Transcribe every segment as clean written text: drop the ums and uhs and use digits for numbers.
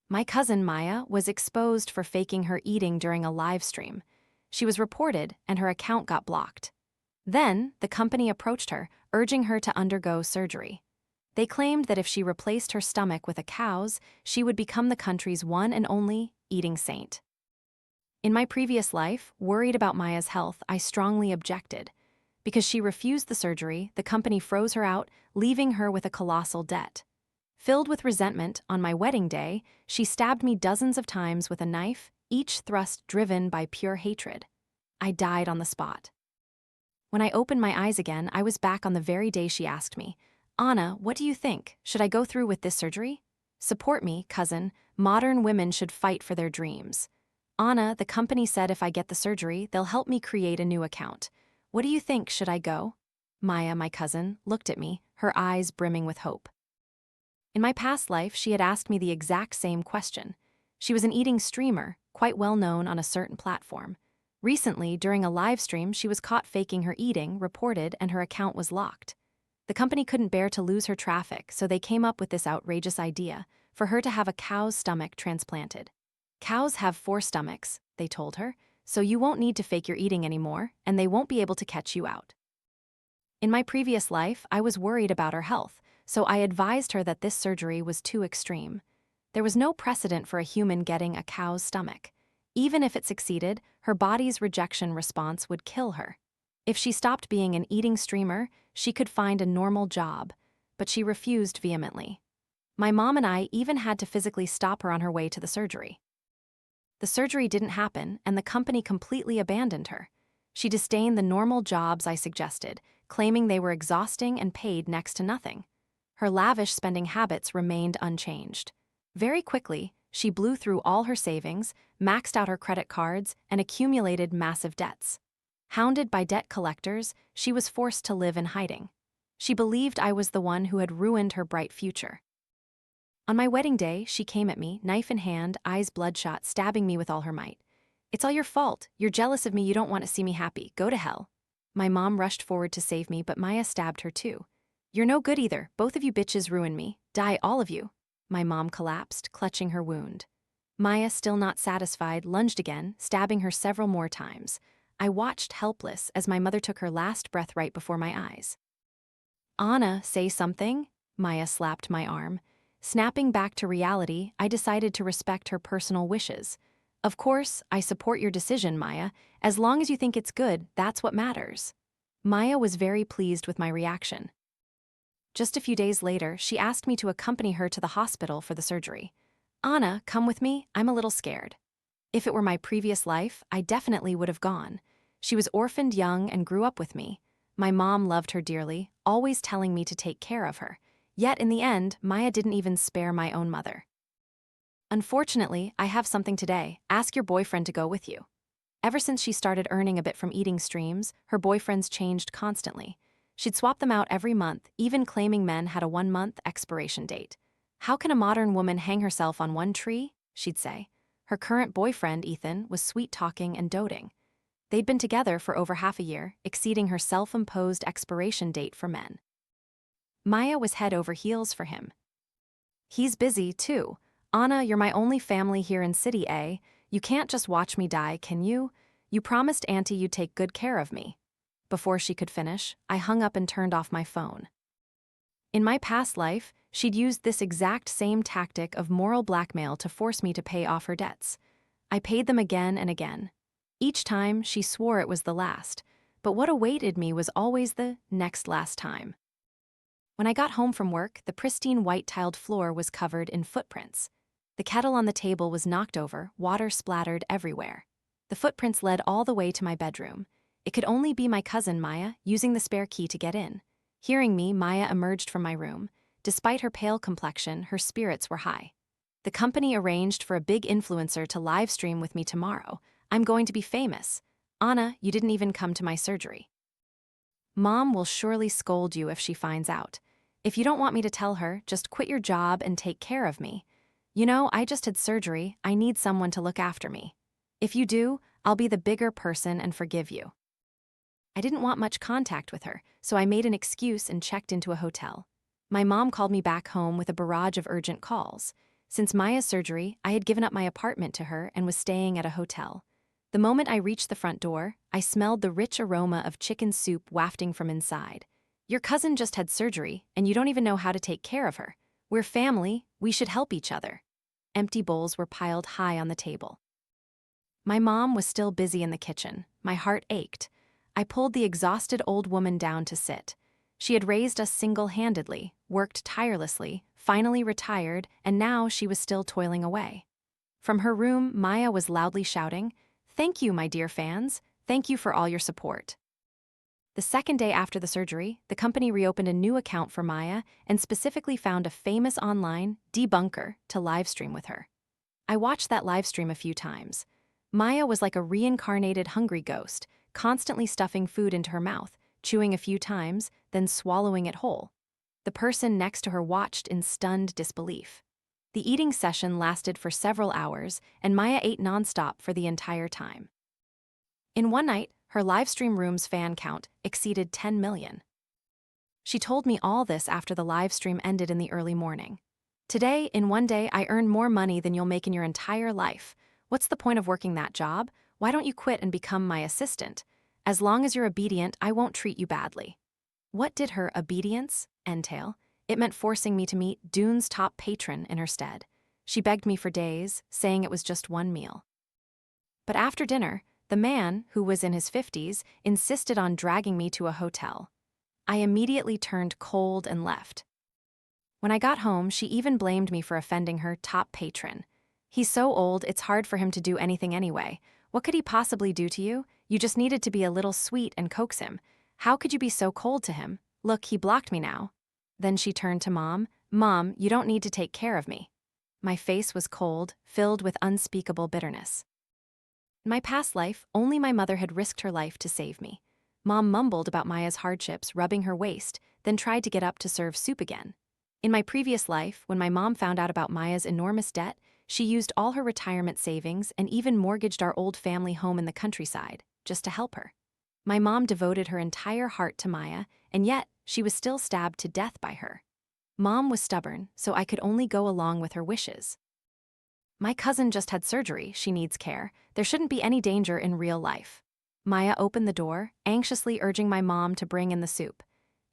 My cousin Maya was exposed for faking her eating during a live stream. She was reported and her account got blocked. Then, the company approached her, urging her to undergo surgery. They claimed that if she replaced her stomach with a cow's, she would become the country's one and only eating saint. In my previous life, worried about Maya's health, I strongly objected. Because she refused the surgery, the company froze her out, leaving her with a colossal debt. Filled with resentment, on my wedding day, she stabbed me dozens of times with a knife, each thrust driven by pure hatred. I died on the spot. When I opened my eyes again, I was back on the very day she asked me, "Anna, what do you think? Should I go through with this surgery?" "Support me, cousin. Modern women should fight for their dreams." "Anna, the company said if I get the surgery, they'll help me create a new account. What do you think, should I go?" Maya, my cousin, looked at me, her eyes brimming with hope. In my past life, she had asked me the exact same question. She was an eating streamer, quite well known on a certain platform. Recently, during a live stream, she was caught faking her eating, reported, and her account was locked. The company couldn't bear to lose her traffic, so they came up with this outrageous idea for her to have a cow's stomach transplanted. "Cows have 4 stomachs," they told her, "so you won't need to fake your eating anymore, and they won't be able to catch you out." In my previous life, I was worried about her health, so I advised her that this surgery was too extreme. There was no precedent for a human getting a cow's stomach. Even if it succeeded, her body's rejection response would kill her. If she stopped being an eating streamer, she could find a normal job, but she refused vehemently. My mom and I even had to physically stop her on her way to the surgery. The surgery didn't happen, and the company completely abandoned her. She disdained the normal jobs I suggested, claiming they were exhausting and paid next to nothing. Her lavish spending habits remained unchanged. Very quickly, she blew through all her savings, maxed out her credit cards, and accumulated massive debts. Hounded by debt collectors, she was forced to live in hiding. She believed I was the one who had ruined her bright future. On my wedding day, she came at me, knife in hand, eyes bloodshot, stabbing me with all her might. "It's all your fault. You're jealous of me, you don't want to see me happy. Go to hell." My mom rushed forward to save me, but Maya stabbed her too. "You're no good either. Both of you bitches ruin me. Die, all of you." My mom collapsed, clutching her wound. Maya, still not satisfied, lunged again, stabbing her several more times. I watched helpless as my mother took her last breath right before my eyes. "Anna, say something?" Maya slapped my arm. Snapping back to reality, I decided to respect her personal wishes. "Of course, I support your decision, Maya. As long as you think it's good, that's what matters." Maya was very pleased with my reaction. Just a few days later, she asked me to accompany her to the hospital for the surgery. "Anna, come with me. I'm a little scared." If it were my previous life, I definitely would have gone. She was orphaned young and grew up with me. My mom loved her dearly, always telling me to take care of her. Yet in the end, Maya didn't even spare my own mother. "Unfortunately, I have something today. Ask your boyfriend to go with you." Ever since she started earning a bit from eating streams, her boyfriends changed constantly. She'd swap them out every month, even claiming men had a 1-month expiration date. "How can a modern woman hang herself on one tree?" she'd say. Her current boyfriend, Ethan, was sweet-talking and doting. They'd been together for over half a year, exceeding her self-imposed expiration date for men. Maya was head over heels for him. "He's busy, too. Anna, you're my only family here in City A. You can't just watch me die, can you? You promised Auntie you'd take good care of me." Before she could finish, I hung up and turned off my phone. In my past life, she'd used this exact same tactic of moral blackmail to force me to pay off her debts. I paid them again and again. Each time, she swore it was the last, but what awaited me was always the next last time. When I got home from work, the pristine white-tiled floor was covered in footprints. The kettle on the table was knocked over, water splattered everywhere. The footprints led all the way to my bedroom. It could only be my cousin Maya, using the spare key to get in. Hearing me, Maya emerged from my room. Despite her pale complexion, her spirits were high. "The company arranged for a big influencer to live stream with me tomorrow. I'm going to be famous. Anna, you didn't even come to my surgery." "Mom will surely scold you if she finds out. If you don't want me to tell her, just quit your job and take care of me. You know, I just had surgery. I need someone to look after me. If you do, I'll be the bigger person and forgive you." I didn't want much contact with her, so I made an excuse and checked into a hotel. My mom called me back home with a barrage of urgent calls. Since Maya's surgery, I had given up my apartment to her and was staying at a hotel. The moment I reached the front door, I smelled the rich aroma of chicken soup wafting from inside. Your cousin just had surgery, and you don't even know how to take care of her. We're family, we should help each other. Empty bowls were piled high on the table. My mom was still busy in the kitchen. My heart ached. I pulled the exhausted old woman down to sit. She had raised us single-handedly, worked tirelessly, finally retired, and now she was still toiling away. From her room, Maya was loudly shouting, "Thank you, my dear fans. Thank you for all your support." The second day after the surgery, the company reopened a new account for Maya and specifically found a famous online debunker to livestream with her. I watched that livestream a few times. Maya was like a reincarnated hungry ghost, constantly stuffing food into her mouth, chewing a few times, then swallowing it whole. The person next to her watched in stunned disbelief. The eating session lasted for several hours, and Maya ate nonstop for the entire time. In one night, her livestream room's fan count exceeded 10 million. She told me all this after the livestream ended in the early morning. "Today, in one day, I earn more money than you'll make in your entire life. What's the point of working that job? Why don't you quit and become my assistant? As long as you're obedient, I won't treat you badly." What did her obedience entail? It meant forcing me to meet Dune's top patron in her stead. She begged me for days, saying it was just one meal. But after dinner, the man, who was in his 50s, insisted on dragging me to a hotel. I immediately turned cold and left. When I got home, she even blamed me for offending her top patron. "He's so old, it's hard for him to do anything anyway. What could he possibly do to you? You just needed to be a little sweet and coax him. How could you be so cold to him? Look, he blocked me now." Then she turned to Mom. "Mom, you don't need to take care of me." My face was cold, filled with unspeakable bitterness. In my past life, only my mother had risked her life to save me. Mom mumbled about Maya's hardships, rubbing her waist, then tried to get up to serve soup again. In my previous life, when my mom found out about Maya's enormous debt, she used all her retirement savings and even mortgaged our old family home in the countryside, just to help her. My mom devoted her entire heart to Maya, and yet she was still stabbed to death by her. Mom was stubborn, so I could only go along with her wishes. "My cousin just had surgery, she needs care. There shouldn't be any danger in real life." Maya opened the door, anxiously urging my mom to bring in the soup.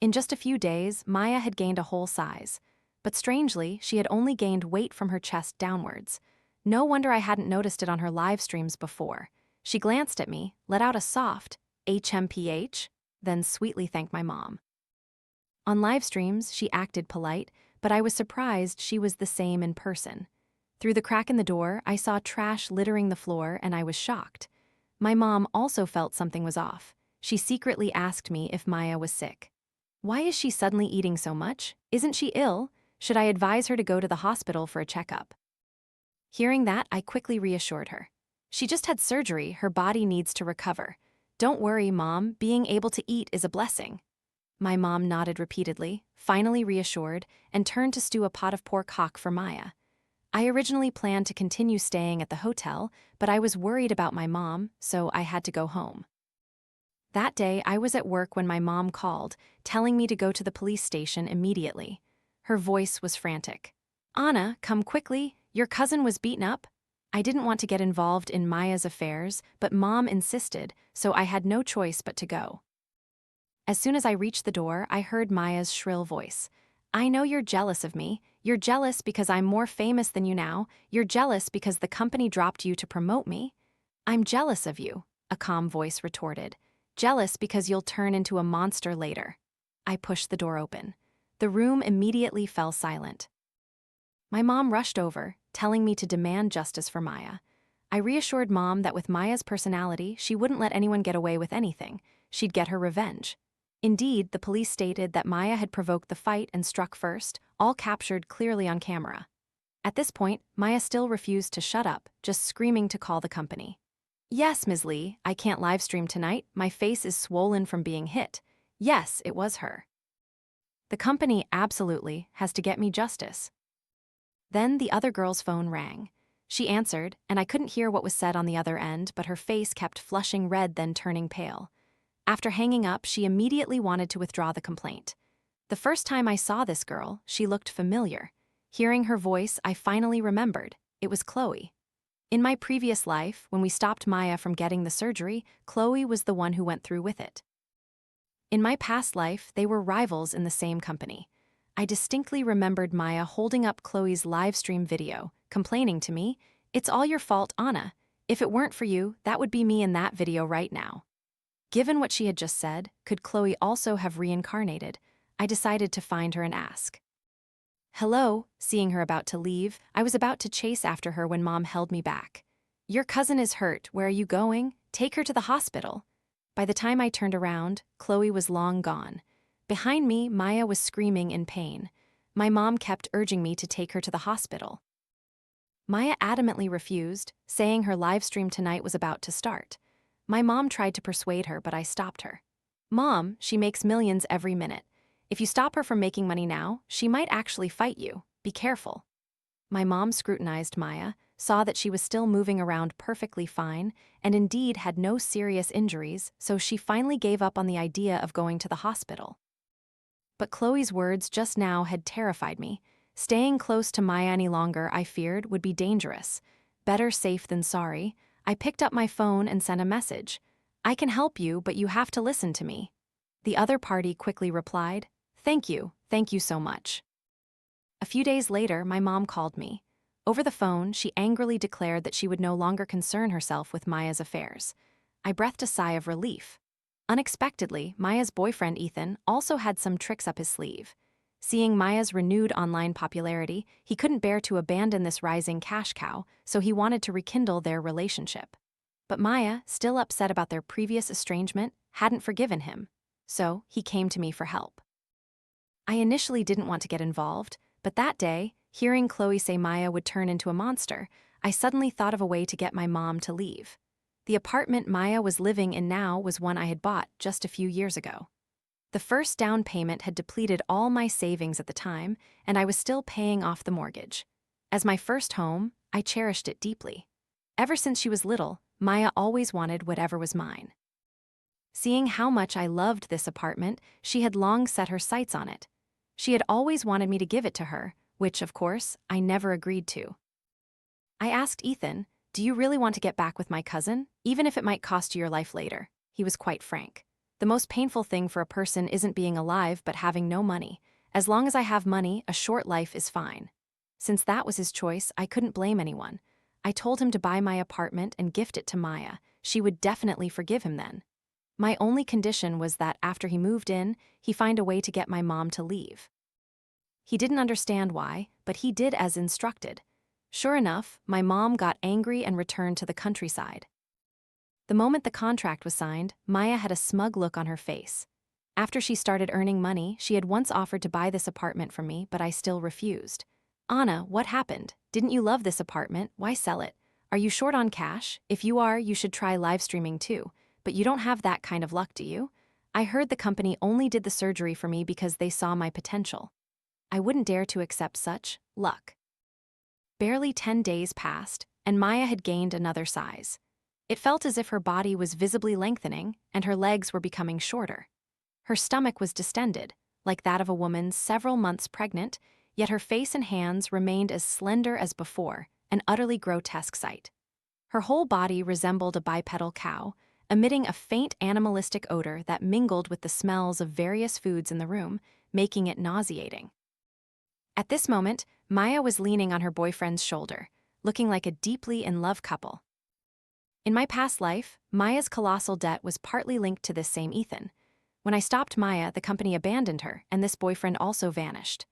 In just a few days, Maya had gained a whole size. But strangely, she had only gained weight from her chest downwards. No wonder I hadn't noticed it on her live streams before. She glanced at me, let out a soft HMPH, then sweetly thanked my mom. On live streams, she acted polite, but I was surprised she was the same in person. Through the crack in the door, I saw trash littering the floor, and I was shocked. My mom also felt something was off. She secretly asked me if Maya was sick. "Why is she suddenly eating so much? Isn't she ill? Should I advise her to go to the hospital for a checkup?" Hearing that, I quickly reassured her. "She just had surgery, her body needs to recover. Don't worry, Mom, being able to eat is a blessing." My mom nodded repeatedly, finally reassured, and turned to stew a pot of pork hock for Maya. I originally planned to continue staying at the hotel, but I was worried about my mom, so I had to go home. That day, I was at work when my mom called, telling me to go to the police station immediately. Her voice was frantic. "Anna, come quickly, your cousin was beaten up." I didn't want to get involved in Maya's affairs, but Mom insisted, so I had no choice but to go. As soon as I reached the door, I heard Maya's shrill voice. "I know you're jealous of me. You're jealous because I'm more famous than you now. You're jealous because the company dropped you to promote me." "I'm jealous of you," a calm voice retorted. "Jealous because you'll turn into a monster later." I pushed the door open. The room immediately fell silent. My mom rushed over, telling me to demand justice for Maya. I reassured Mom that with Maya's personality, she wouldn't let anyone get away with anything. She'd get her revenge. Indeed, the police stated that Maya had provoked the fight and struck first, all captured clearly on camera. At this point, Maya still refused to shut up, just screaming to call the company. "Yes, Ms. Lee, I can't livestream tonight. My face is swollen from being hit." Yes, it was her. The company absolutely has to get me justice. Then the other girl's phone rang. She answered, and I couldn't hear what was said on the other end, but her face kept flushing red then turning pale. After hanging up, she immediately wanted to withdraw the complaint. The first time I saw this girl, she looked familiar. Hearing her voice, I finally remembered. It was Chloe. In my previous life, when we stopped Maya from getting the surgery, Chloe was the one who went through with it. In my past life, they were rivals in the same company. I distinctly remembered Maya holding up Chloe's live stream video, complaining to me, "It's all your fault, Anna. If it weren't for you, that would be me in that video right now." Given what she had just said, could Chloe also have reincarnated? I decided to find her and ask. "Hello," seeing her about to leave, I was about to chase after her when Mom held me back. "Your cousin is hurt. Where are you going? Take her to the hospital." By the time I turned around, Chloe was long gone. Behind me, Maya was screaming in pain. My mom kept urging me to take her to the hospital. Maya adamantly refused, saying her live stream tonight was about to start. My mom tried to persuade her, but I stopped her. "Mom, she makes millions every minute. If you stop her from making money now, she might actually fight you. Be careful." My mom scrutinized Maya, saw that she was still moving around perfectly fine, and indeed had no serious injuries, so she finally gave up on the idea of going to the hospital. But Chloe's words just now had terrified me. Staying close to Maya any longer, I feared, would be dangerous. Better safe than sorry. I picked up my phone and sent a message. "I can help you, but you have to listen to me." The other party quickly replied, thank you so much." A few days later, my mom called me. Over the phone, she angrily declared that she would no longer concern herself with Maya's affairs. I breathed a sigh of relief. Unexpectedly, Maya's boyfriend Ethan also had some tricks up his sleeve. Seeing Maya's renewed online popularity, he couldn't bear to abandon this rising cash cow, so he wanted to rekindle their relationship. But Maya, still upset about their previous estrangement, hadn't forgiven him. So, he came to me for help. I initially didn't want to get involved, but that day, hearing Chloe say Maya would turn into a monster, I suddenly thought of a way to get my mom to leave. The apartment Maya was living in now was one I had bought just a few years ago. The first down payment had depleted all my savings at the time, and I was still paying off the mortgage. As my first home, I cherished it deeply. Ever since she was little, Maya always wanted whatever was mine. Seeing how much I loved this apartment, she had long set her sights on it. She had always wanted me to give it to her, which, of course, I never agreed to. I asked Ethan, "Do you really want to get back with my cousin, even if it might cost you your life later?" He was quite frank. "The most painful thing for a person isn't being alive but having no money. As long as I have money, a short life is fine." Since that was his choice, I couldn't blame anyone. I told him to buy my apartment and gift it to Maya. She would definitely forgive him then. My only condition was that after he moved in, he find a way to get my mom to leave. He didn't understand why, but he did as instructed. Sure enough, my mom got angry and returned to the countryside. The moment the contract was signed, Maya had a smug look on her face. After she started earning money, she had once offered to buy this apartment from me, but I still refused. "Anna, what happened? Didn't you love this apartment? Why sell it? Are you short on cash? If you are, you should try live streaming too. But you don't have that kind of luck, do you? I heard the company only did the surgery for me because they saw my potential." I wouldn't dare to accept such luck. Barely 10 days passed, and Maya had gained another size. It felt as if her body was visibly lengthening, and her legs were becoming shorter. Her stomach was distended, like that of a woman several months pregnant, yet her face and hands remained as slender as before, an utterly grotesque sight. Her whole body resembled a bipedal cow, emitting a faint animalistic odor that mingled with the smells of various foods in the room, making it nauseating. At this moment, Maya was leaning on her boyfriend's shoulder, looking like a deeply in love couple. In my past life, Maya's colossal debt was partly linked to this same Ethan. When I stopped Maya, the company abandoned her, and this boyfriend also vanished.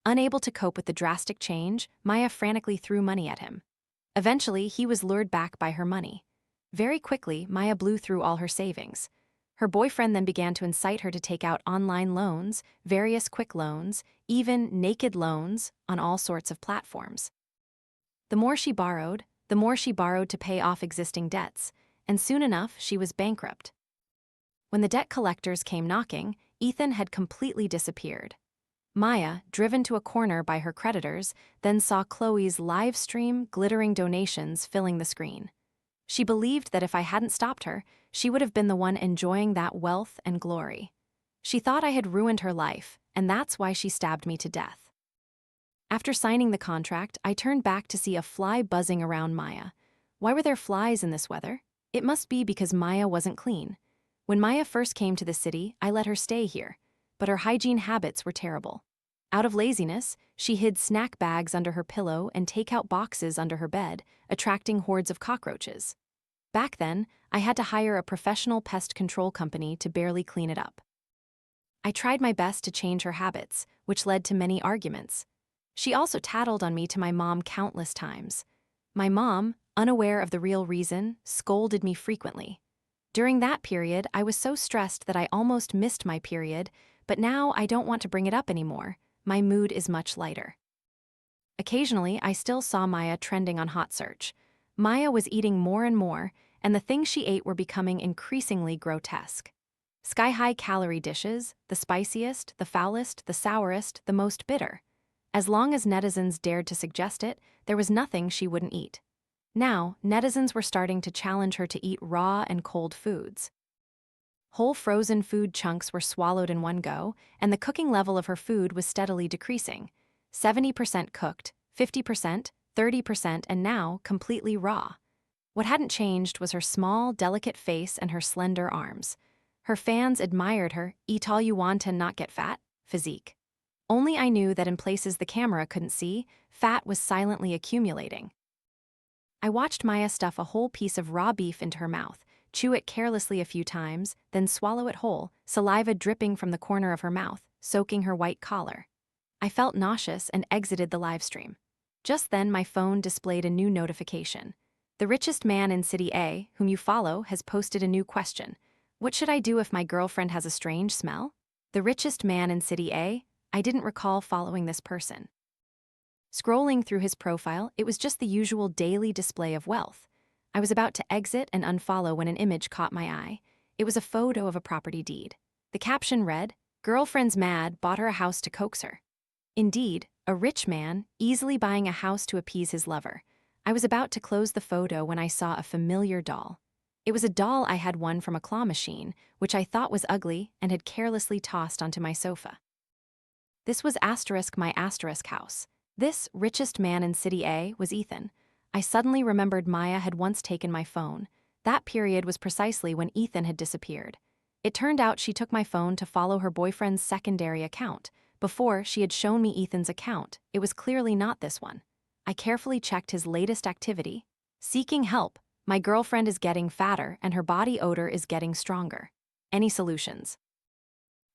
Unable to cope with the drastic change, Maya frantically threw money at him. Eventually, he was lured back by her money. Very quickly, Maya blew through all her savings. Her boyfriend then began to incite her to take out online loans, various quick loans, even naked loans on all sorts of platforms. The more she borrowed to pay off existing debts, and soon enough she was bankrupt. When the debt collectors came knocking, Ethan had completely disappeared. Maya, driven to a corner by her creditors, then saw Chloe's live stream glittering donations filling the screen. She believed that if I hadn't stopped her, she would have been the one enjoying that wealth and glory. She thought I had ruined her life, and that's why she stabbed me to death. After signing the contract, I turned back to see a fly buzzing around Maya. Why were there flies in this weather? It must be because Maya wasn't clean. When Maya first came to the city, I let her stay here, but her hygiene habits were terrible. Out of laziness, she hid snack bags under her pillow and takeout boxes under her bed, attracting hordes of cockroaches. Back then, I had to hire a professional pest control company to barely clean it up. I tried my best to change her habits, which led to many arguments. She also tattled on me to my mom countless times. My mom, unaware of the real reason, scolded me frequently. During that period, I was so stressed that I almost missed my period, but now I don't want to bring it up anymore. My mood is much lighter. Occasionally, I still saw Maya trending on Hot Search. Maya was eating more and more, and the things she ate were becoming increasingly grotesque. Sky-high calorie dishes, the spiciest, the foulest, the sourest, the most bitter. As long as netizens dared to suggest it, there was nothing she wouldn't eat. Now, netizens were starting to challenge her to eat raw and cold foods. Whole frozen food chunks were swallowed in one go, and the cooking level of her food was steadily decreasing. 70% cooked, 50%, 30%, and now completely raw. What hadn't changed was her small, delicate face and her slender arms. Her fans admired her "eat all you want and not get fat" physique. Only I knew that in places the camera couldn't see, fat was silently accumulating. I watched Maya stuff a whole piece of raw beef into her mouth, chew it carelessly a few times, then swallow it whole, saliva dripping from the corner of her mouth, soaking her white collar. I felt nauseous and exited the livestream. Just then my phone displayed a new notification. The richest man in City A, whom you follow, has posted a new question. What should I do if my girlfriend has a strange smell? The richest man in City A? I didn't recall following this person. Scrolling through his profile, it was just the usual daily display of wealth. I was about to exit and unfollow when an image caught my eye. It was a photo of a property deed. The caption read, "Girlfriend's mad, bought her a house to coax her." Indeed, a rich man, easily buying a house to appease his lover. I was about to close the photo when I saw a familiar doll. It was a doll I had won from a claw machine, which I thought was ugly and had carelessly tossed onto my sofa. This was my house. This richest man in City A was Ethan. I suddenly remembered Maya had once taken my phone. That period was precisely when Ethan had disappeared. It turned out she took my phone to follow her boyfriend's secondary account. Before, she had shown me Ethan's account. It was clearly not this one. I carefully checked his latest activity. Seeking help. My girlfriend is getting fatter and her body odor is getting stronger. Any solutions?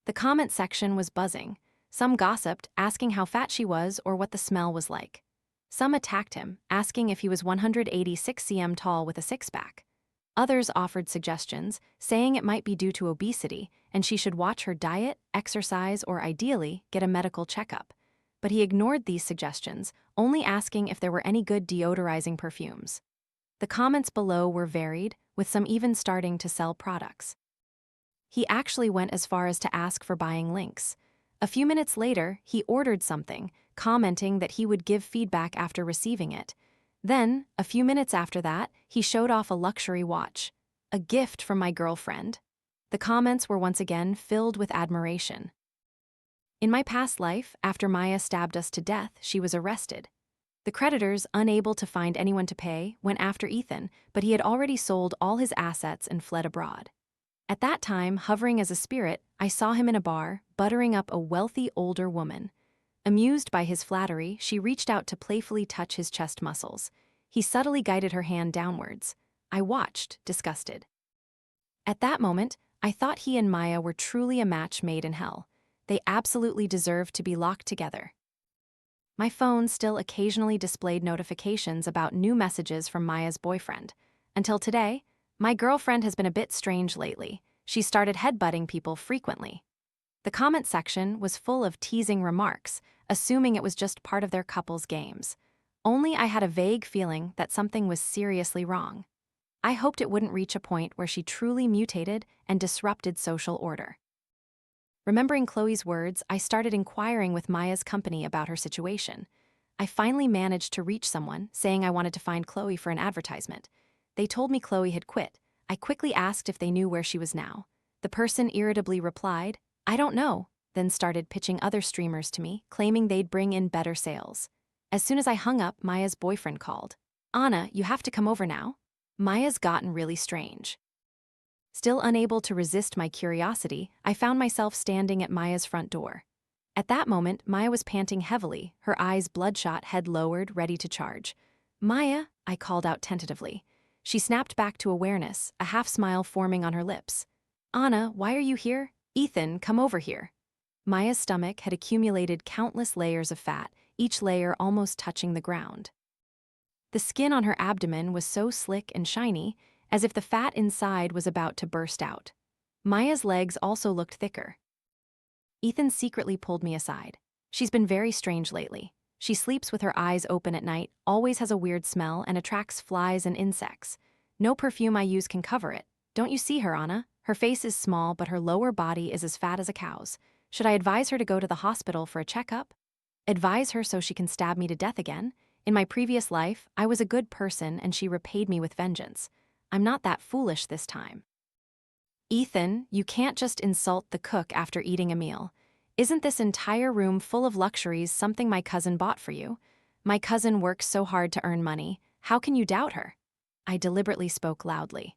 The comment section was buzzing. Some gossiped, asking how fat she was or what the smell was like. Some attacked him, asking if he was 186 cm tall with a six-pack. Others offered suggestions, saying it might be due to obesity and she should watch her diet, exercise, or ideally, get a medical checkup. But he ignored these suggestions, only asking if there were any good deodorizing perfumes. The comments below were varied, with some even starting to sell products. He actually went as far as to ask for buying links. A few minutes later, he ordered something, commenting that he would give feedback after receiving it. Then, a few minutes after that, he showed off a luxury watch. A gift from my girlfriend. The comments were once again filled with admiration. In my past life, after Maya stabbed us to death, she was arrested. The creditors, unable to find anyone to pay, went after Ethan, but he had already sold all his assets and fled abroad. At that time, hovering as a spirit, I saw him in a bar, buttering up a wealthy older woman. Amused by his flattery, she reached out to playfully touch his chest muscles. He subtly guided her hand downwards. I watched, disgusted. At that moment, I thought he and Maya were truly a match made in hell. They absolutely deserved to be locked together. My phone still occasionally displayed notifications about new messages from Maya's boyfriend. Until today, my girlfriend has been a bit strange lately. She started headbutting people frequently. The comment section was full of teasing remarks, assuming it was just part of their couple's games. Only I had a vague feeling that something was seriously wrong. I hoped it wouldn't reach a point where she truly mutated and disrupted social order. Remembering Chloe's words, I started inquiring with Maya's company about her situation. I finally managed to reach someone, saying I wanted to find Chloe for an advertisement. They told me Chloe had quit. I quickly asked if they knew where she was now. The person irritably replied, "I don't know. then started pitching other streamers to me, claiming they'd bring in better sales. As soon as I hung up, Maya's boyfriend called. "Anna, you have to come over now." Maya's gotten really strange. Still unable to resist my curiosity, I found myself standing at Maya's front door. At that moment, Maya was panting heavily, her eyes bloodshot, head lowered, ready to charge. "Maya," I called out tentatively. She snapped back to awareness, a half-smile forming on her lips. "Anna, why are you here? Ethan, come over here." Maya's stomach had accumulated countless layers of fat, each layer almost touching the ground. The skin on her abdomen was so slick and shiny, as if the fat inside was about to burst out. Maya's legs also looked thicker. Ethan secretly pulled me aside. "She's been very strange lately. She sleeps with her eyes open at night, always has a weird smell, and attracts flies and insects. No perfume I use can cover it. Don't you see her, Anna? Her face is small, but her lower body is as fat as a cow's. Should I advise her to go to the hospital for a checkup? Advise her so she can stab me to death again? In my previous life, I was a good person and she repaid me with vengeance. I'm not that foolish this time." "Ethan, you can't just insult the cook after eating a meal. Isn't this entire room full of luxuries something my cousin bought for you? My cousin works so hard to earn money. How can you doubt her?" I deliberately spoke loudly.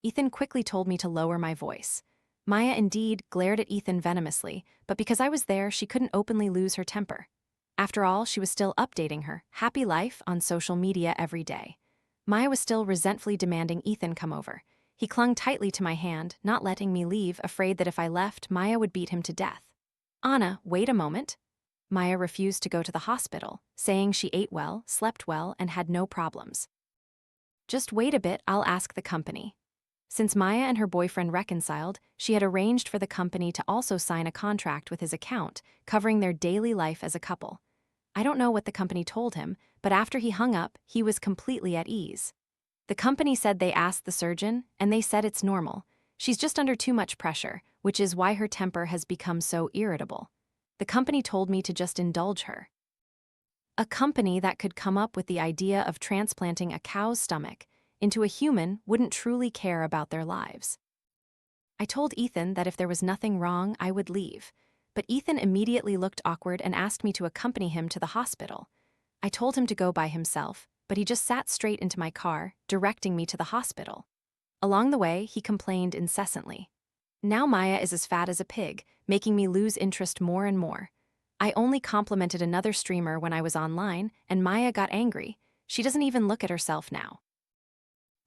Ethan quickly told me to lower my voice. Maya indeed glared at Ethan venomously, but because I was there, she couldn't openly lose her temper. After all, she was still updating her happy life on social media every day. Maya was still resentfully demanding Ethan come over. He clung tightly to my hand, not letting me leave, afraid that if I left, Maya would beat him to death. "Anna, wait a moment." Maya refused to go to the hospital, saying she ate well, slept well, and had no problems. "Just wait a bit, I'll ask the company." Since Maya and her boyfriend reconciled, she had arranged for the company to also sign a contract with his account, covering their daily life as a couple. I don't know what the company told him, but after he hung up, he was completely at ease. The company said they asked the surgeon, and they said it's normal. She's just under too much pressure, which is why her temper has become so irritable. The company told me to just indulge her. A company that could come up with the idea of transplanting a cow's stomach into a human wouldn't truly care about their lives. I told Ethan that if there was nothing wrong, I would leave, but Ethan immediately looked awkward and asked me to accompany him to the hospital. I told him to go by himself, but he just sat straight into my car, directing me to the hospital. Along the way, he complained incessantly. Now Maya is as fat as a pig, making me lose interest more and more. I only complimented another streamer when I was online, and Maya got angry. She doesn't even look at herself now.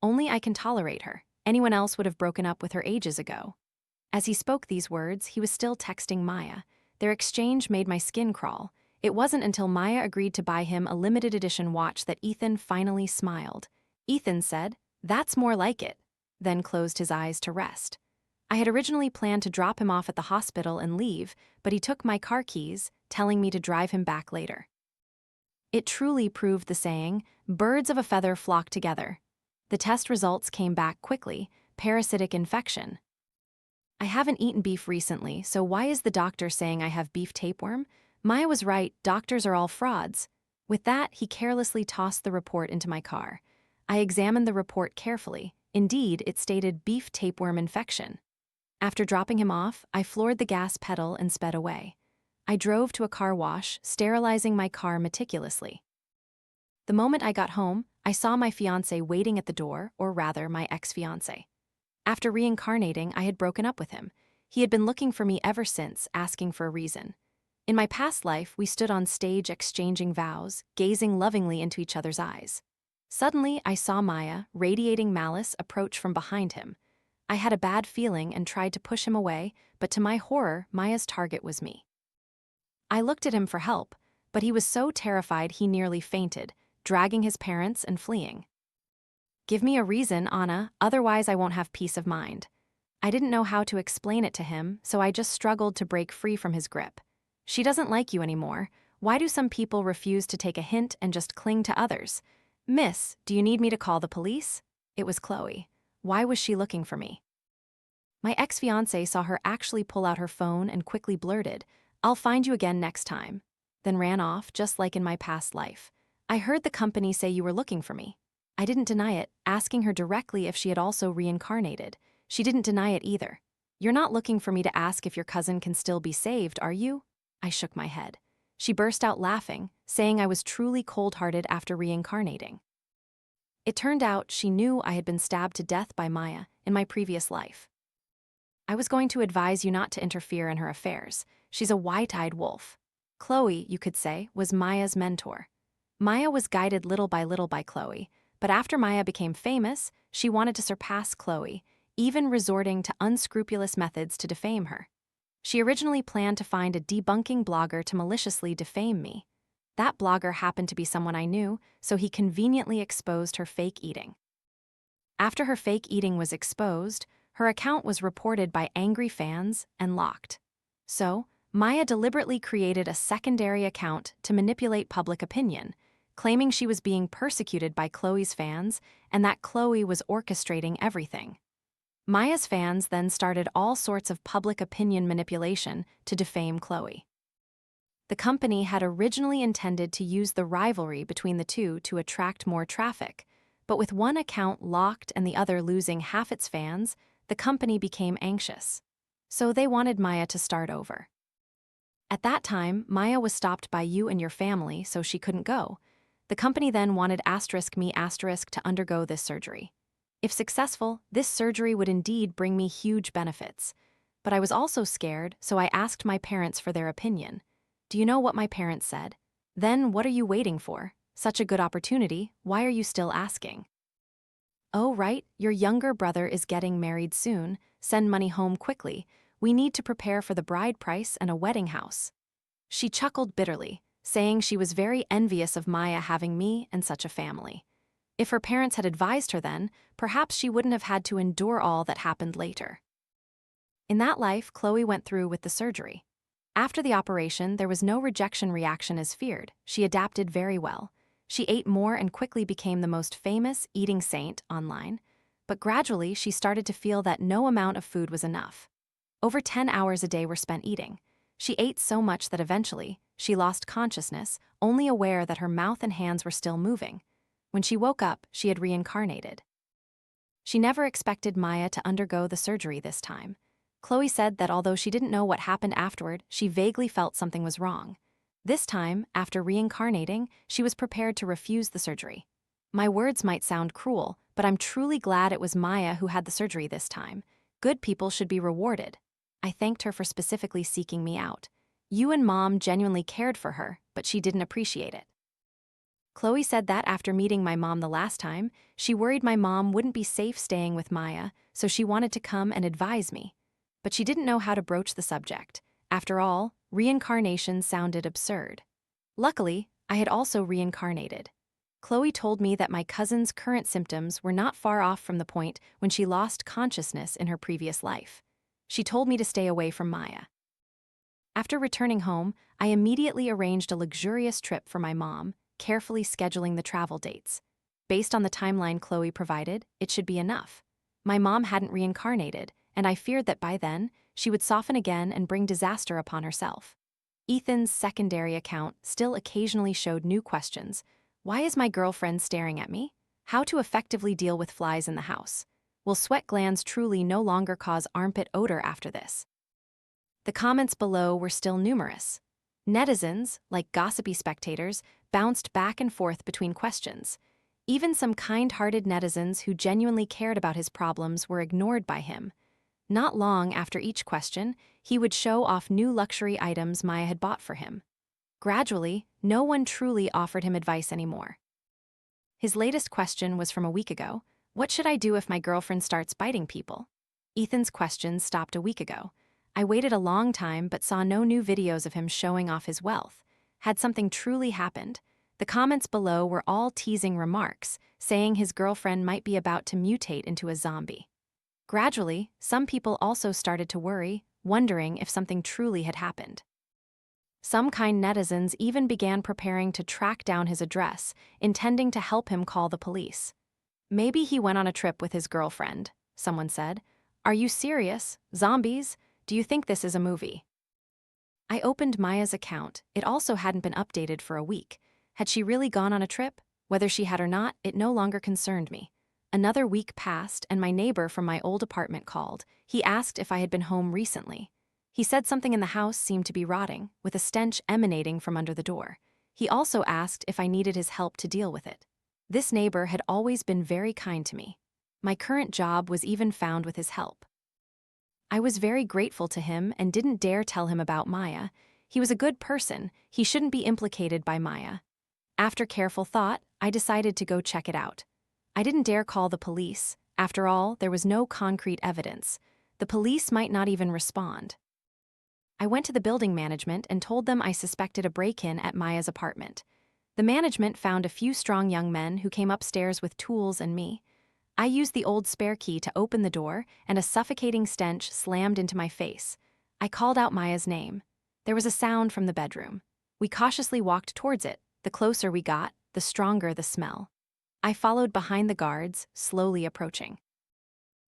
Only I can tolerate her. Anyone else would have broken up with her ages ago. As he spoke these words, he was still texting Maya. Their exchange made my skin crawl. It wasn't until Maya agreed to buy him a limited edition watch that Ethan finally smiled. Ethan said, "That's more like it," then closed his eyes to rest. I had originally planned to drop him off at the hospital and leave, but he took my car keys, telling me to drive him back later. It truly proved the saying, "Birds of a feather flock together." The test results came back quickly: parasitic infection. I haven't eaten beef recently, so why is the doctor saying I have beef tapeworm? Maya was right, doctors are all frauds. With that, he carelessly tossed the report into my car. I examined the report carefully. Indeed, it stated beef tapeworm infection. After dropping him off, I floored the gas pedal and sped away. I drove to a car wash, sterilizing my car meticulously. The moment I got home, I saw my fiancé waiting at the door, or rather, my ex-fiancé. After reincarnating, I had broken up with him. He had been looking for me ever since, asking for a reason. In my past life, we stood on stage exchanging vows, gazing lovingly into each other's eyes. Suddenly, I saw Maya, radiating malice, approach from behind him. I had a bad feeling and tried to push him away, but to my horror, Maya's target was me. I looked at him for help, but he was so terrified he nearly fainted, dragging his parents and fleeing. "Give me a reason, Anna, otherwise I won't have peace of mind." I didn't know how to explain it to him, so I just struggled to break free from his grip. "She doesn't like you anymore. Why do some people refuse to take a hint and just cling to others? Miss, do you need me to call the police?" It was Chloe. Why was she looking for me? My ex-fiancé saw her actually pull out her phone and quickly blurted, "I'll find you again next time," then ran off just like in my past life. "I heard the company say you were looking for me." I didn't deny it, asking her directly if she had also reincarnated. She didn't deny it either. "You're not looking for me to ask if your cousin can still be saved, are you?" I shook my head. She burst out laughing, saying I was truly cold-hearted after reincarnating. It turned out she knew I had been stabbed to death by Maya in my previous life. "I was going to advise you not to interfere in her affairs. She's a white-eyed wolf." Chloe, you could say, was Maya's mentor. Maya was guided little by Chloe, but after Maya became famous, she wanted to surpass Chloe, even resorting to unscrupulous methods to defame her. She originally planned to find a debunking blogger to maliciously defame me. That blogger happened to be someone I knew, so he conveniently exposed her fake eating. After her fake eating was exposed, her account was reported by angry fans and locked. So, Maya deliberately created a secondary account to manipulate public opinion, claiming she was being persecuted by Chloe's fans and that Chloe was orchestrating everything. Maya's fans then started all sorts of public opinion manipulation to defame Chloe. The company had originally intended to use the rivalry between the two to attract more traffic, but with one account locked and the other losing half its fans, the company became anxious. So they wanted Maya to start over. At that time, Maya was stopped by you and your family, so she couldn't go. The company then wanted *me* to undergo this surgery. If successful, this surgery would indeed bring me huge benefits. But I was also scared, so I asked my parents for their opinion. Do you know what my parents said? "Then what are you waiting for? Such a good opportunity, why are you still asking?" "Oh, right, your younger brother is getting married soon. Send money home quickly. We need to prepare for the bride price and a wedding house." She chuckled bitterly, saying she was very envious of Maya having me and such a family. If her parents had advised her then, perhaps she wouldn't have had to endure all that happened later. In that life, Chloe went through with the surgery. After the operation, there was no rejection reaction as feared. She adapted very well. She ate more and quickly became the most famous eating saint online. But gradually, she started to feel that no amount of food was enough. Over 10 hours a day were spent eating. She ate so much that eventually, she lost consciousness, only aware that her mouth and hands were still moving. When she woke up, she had reincarnated. She never expected Maya to undergo the surgery this time. Chloe said that although she didn't know what happened afterward, she vaguely felt something was wrong. This time, after reincarnating, she was prepared to refuse the surgery. My words might sound cruel, but I'm truly glad it was Maya who had the surgery this time. Good people should be rewarded. I thanked her for specifically seeking me out. You and Mom genuinely cared for her, but she didn't appreciate it. Chloe said that after meeting my mom the last time, she worried my mom wouldn't be safe staying with Maya, so she wanted to come and advise me. But she didn't know how to broach the subject. After all, reincarnation sounded absurd. Luckily, I had also reincarnated. Chloe told me that my cousin's current symptoms were not far off from the point when she lost consciousness in her previous life. She told me to stay away from Maya. After returning home, I immediately arranged a luxurious trip for my mom, carefully scheduling the travel dates. Based on the timeline Chloe provided, it should be enough. My mom hadn't reincarnated, and I feared that by then, she would soften again and bring disaster upon herself. Ethan's secondary account still occasionally showed new questions. Why is my girlfriend staring at me? How to effectively deal with flies in the house? Will sweat glands truly no longer cause armpit odor after this? The comments below were still numerous. Netizens, like gossipy spectators, bounced back and forth between questions. Even some kind-hearted netizens who genuinely cared about his problems were ignored by him. Not long after each question, he would show off new luxury items Maya had bought for him. Gradually, no one truly offered him advice anymore. His latest question was from a week ago. What should I do if my girlfriend starts biting people? Ethan's question stopped a week ago. I waited a long time but saw no new videos of him showing off his wealth. Had something truly happened? The comments below were all teasing remarks, saying his girlfriend might be about to mutate into a zombie. Gradually, some people also started to worry, wondering if something truly had happened. Some kind netizens even began preparing to track down his address, intending to help him call the police. Maybe he went on a trip with his girlfriend, someone said. Are you serious? Zombies? Do you think this is a movie? I opened Maya's account. It also hadn't been updated for a week. Had she really gone on a trip? Whether she had or not, it no longer concerned me. Another week passed and my neighbor from my old apartment called. He asked if I had been home recently. He said something in the house seemed to be rotting, with a stench emanating from under the door. He also asked if I needed his help to deal with it. This neighbor had always been very kind to me. My current job was even found with his help. I was very grateful to him and didn't dare tell him about Maya. He was a good person, he shouldn't be implicated by Maya. After careful thought, I decided to go check it out. I didn't dare call the police. After all, there was no concrete evidence. The police might not even respond. I went to the building management and told them I suspected a break-in at Maya's apartment. The management found a few strong young men who came upstairs with tools and me. I used the old spare key to open the door, and a suffocating stench slammed into my face. I called out Maya's name. There was a sound from the bedroom. We cautiously walked towards it. The closer we got, the stronger the smell. I followed behind the guards, slowly approaching.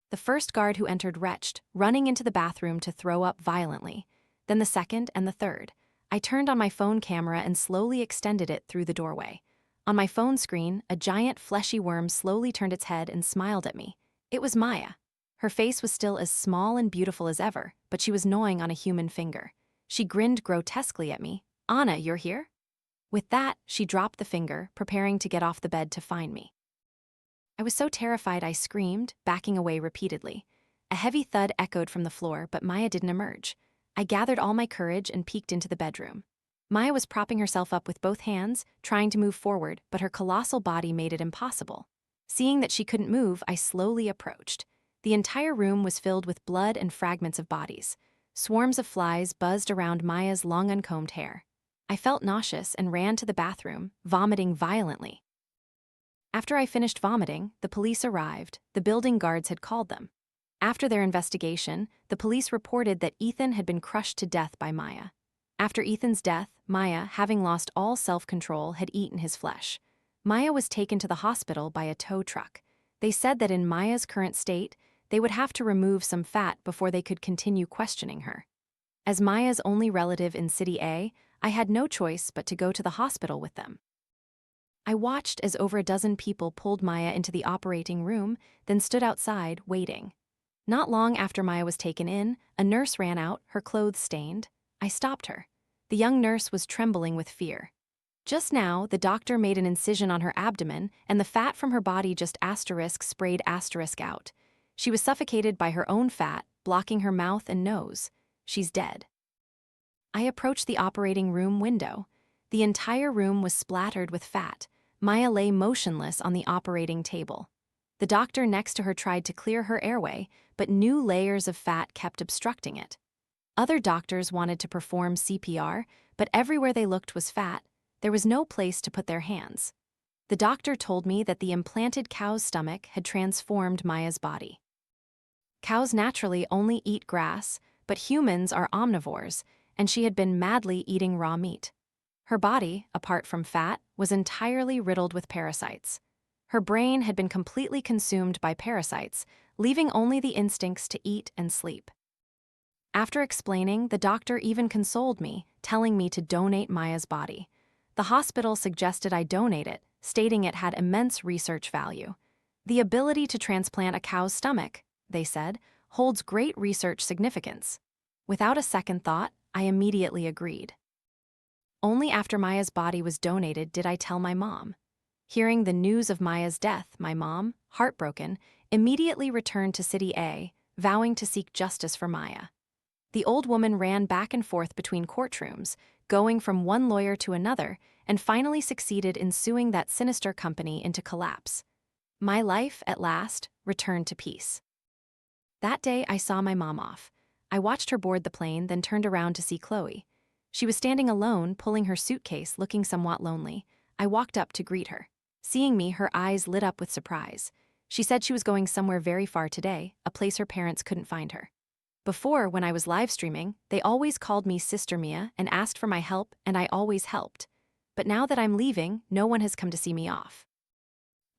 The first guard who entered retched, running into the bathroom to throw up violently. Then the second and the third. I turned on my phone camera and slowly extended it through the doorway. On my phone screen, a giant fleshy worm slowly turned its head and smiled at me. It was Maya. Her face was still as small and beautiful as ever, but she was gnawing on a human finger. She grinned grotesquely at me. "Anna, you're here?" With that, she dropped the finger, preparing to get off the bed to find me. I was so terrified I screamed, backing away repeatedly. A heavy thud echoed from the floor, but Maya didn't emerge. I gathered all my courage and peeked into the bedroom. Maya was propping herself up with both hands, trying to move forward, but her colossal body made it impossible. Seeing that she couldn't move, I slowly approached. The entire room was filled with blood and fragments of bodies. Swarms of flies buzzed around Maya's long uncombed hair. I felt nauseous and ran to the bathroom, vomiting violently. After I finished vomiting, the police arrived. The building guards had called them. After their investigation, the police reported that Ethan had been crushed to death by Maya. After Ethan's death, Maya, having lost all self-control, had eaten his flesh. Maya was taken to the hospital by a tow truck. They said that in Maya's current state, they would have to remove some fat before they could continue questioning her. As Maya's only relative in City A, I had no choice but to go to the hospital with them. I watched as over a dozen people pulled Maya into the operating room, then stood outside, waiting. Not long after Maya was taken in, a nurse ran out, her clothes stained. I stopped her. The young nurse was trembling with fear. Just now, the doctor made an incision on her abdomen, and the fat from her body just sprayed out. She was suffocated by her own fat, blocking her mouth and nose. She's dead. I approached the operating room window. The entire room was splattered with fat. Maya lay motionless on the operating table. The doctor next to her tried to clear her airway, but new layers of fat kept obstructing it. Other doctors wanted to perform CPR, but everywhere they looked was fat. There was no place to put their hands. The doctor told me that the implanted cow's stomach had transformed Maya's body. Cows naturally only eat grass, but humans are omnivores, and she had been madly eating raw meat. Her body, apart from fat, was entirely riddled with parasites. Her brain had been completely consumed by parasites, leaving only the instincts to eat and sleep. After explaining, the doctor even consoled me, telling me to donate Maya's body. The hospital suggested I donate it, stating it had immense research value. The ability to transplant a cow's stomach, they said, holds great research significance. Without a second thought, I immediately agreed. Only after Maya's body was donated did I tell my mom. Hearing the news of Maya's death, my mom, heartbroken, immediately returned to City A, vowing to seek justice for Maya. The old woman ran back and forth between courtrooms, going from one lawyer to another, and finally succeeded in suing that sinister company into collapse. My life, at last, returned to peace. That day, I saw my mom off. I watched her board the plane, then turned around to see Chloe. She was standing alone, pulling her suitcase, looking somewhat lonely. I walked up to greet her. Seeing me, her eyes lit up with surprise. She said she was going somewhere very far today, a place her parents couldn't find her. Before, when I was live streaming, they always called me Sister Mia and asked for my help, and I always helped. But now that I'm leaving, no one has come to see me off.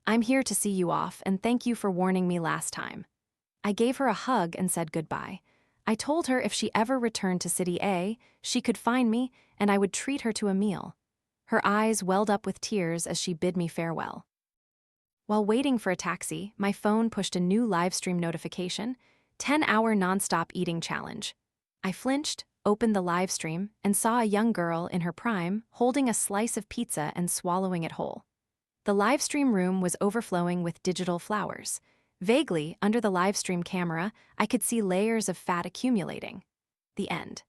I'm here to see you off, and thank you for warning me last time. I gave her a hug and said goodbye. I told her if she ever returned to City A, she could find me, and I would treat her to a meal. Her eyes welled up with tears as she bid me farewell. While waiting for a taxi, my phone pushed a new livestream notification: 10-hour nonstop eating challenge. I flinched, opened the livestream, and saw a young girl in her prime holding a slice of pizza and swallowing it whole. The livestream room was overflowing with digital flowers. Vaguely, under the livestream camera, I could see layers of fat accumulating. The end.